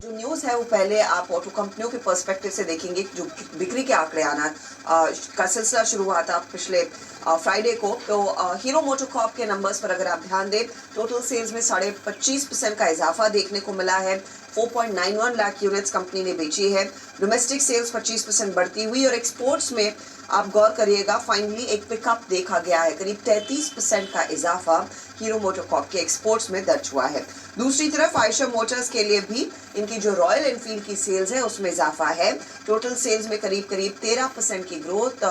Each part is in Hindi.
जो न्यूज़ है वो पहले आप ऑटो कंपनियों के पर्सपेक्टिव से देखेंगे। जो बिक्री के आंकड़े आना का सिलसिला शुरू हुआ था पिछले फ्राइडे को, तो हीरो मोटोकॉर्प के नंबर्स पर अगर आप ध्यान दें, टोटल सेल्स में 25% का इजाफा देखने को मिला है। 4.91 लाख यूनिट्स कंपनी ने बेची है। डोमेस्टिक सेल्स 25% बढ़ती हुई और एक्सपोर्ट्स में आप गौर करिएगा, फाइनली एक पिकअप देखा गया है। करीब 33% का इजाफा हीरो मोटोकॉर्प के एक्सपोर्ट्स में दर्ज हुआ है। दूसरी तरफ आयशर मोटर्स के लिए भी इनकी जो रॉयल एनफील्ड की सेल्स है उसमें इजाफा है। टोटल सेल्स में करीब 13% की ग्रोथ,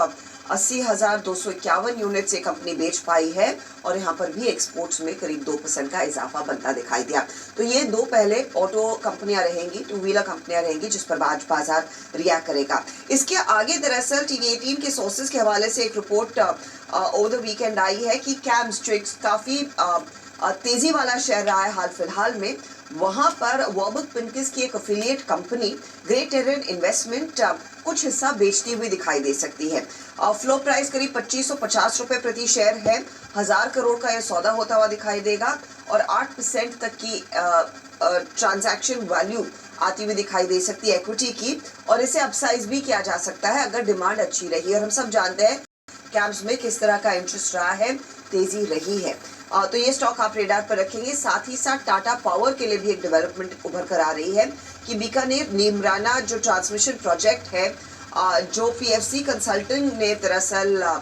80,251 यूनिट्स ये कंपनी बेच पाई है और यहाँ पर भी एक्सपोर्ट्स में करीब 2% का इजाफा बनता दिखाई दिया। तो ये दो पहले ऑटो कंपनियां रहेंगी, टू व्हीलर कंपनियां रहेंगी, जिस पर आज बाजार रिएक्ट करेगा। इसके आगे दरअसल TV18 के सोर्सेज के हवाले से एक report over the weekend I है कि कैम्स जो काफी तेजी वाला शेयर रहा है हाल फिलहाल में, वहां पर वॉर्बक पिंकिस की एक affiliate company great terrain investment कुछ हिस्सा बेचती हुई दिखाई दे सकती है। फ्लो प्राइस करीब 2550 रुपए प्रति शेयर है। 1000 करोड़ का यह सौदा होता हुआ दिखाई देगा और 8% तक की ट्रांजैक्शन वैल्यू आती हुई दिखाई दे सकती है इक्विटी की, और इसे अपसाइज भी किया जा सकता है अगर डिमांड अच्छी रही। और हम सब जानते हैं कैम्स में किस तरह का इंटरेस्ट रहा है, तेजी रही है। तो ये स्टॉक आप रेडार पर रखेंगे। साथ ही साथ टाटा पावर के लिए भी एक डेवलपमेंट उभर कर आ रही है कि बीकानेर नीमराना जो ट्रांसमिशन प्रोजेक्ट है, जो PFC कंसल्टेंट ने दरअसल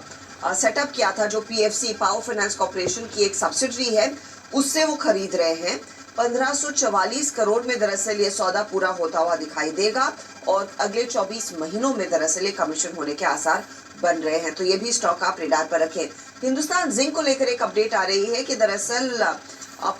सेटअप किया था, जो PFC पावर फाइनेंस कॉर्पोरेशन की एक सब्सिडरी है, उससे वो खरीद रहे हैं। 1544 करोड़ में दरअसल ये सौदा पूरा होता हुआ दिखाई देगा और अगले 24 महीनों में दरअसल ये कमीशन होने के आसार बन रहे हैं। तो ये भी स्टॉक आप रेडार पर रखें। हिंदुस्तान जिंक को लेकर एक अपडेट आ रही है कि दरअसल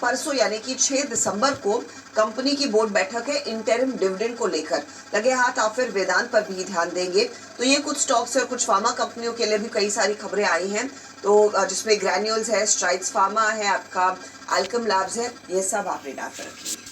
परसों यानी कि 6 दिसंबर को कंपनी की बोर्ड बैठक है इंटरिम डिविडेंड को लेकर। लगे हाथ आप फिर वेदांत पर भी ध्यान देंगे। तो ये कुछ स्टॉक्स और कुछ फार्मा कंपनियों के लिए भी कई सारी खबरें आई हैं, तो जिसमें ग्रैन्यूल्स है, स्ट्राइड्स फार्मा है, आपका अल्केम लैब्स है, ये सब आप रेडार पर रखेंगे।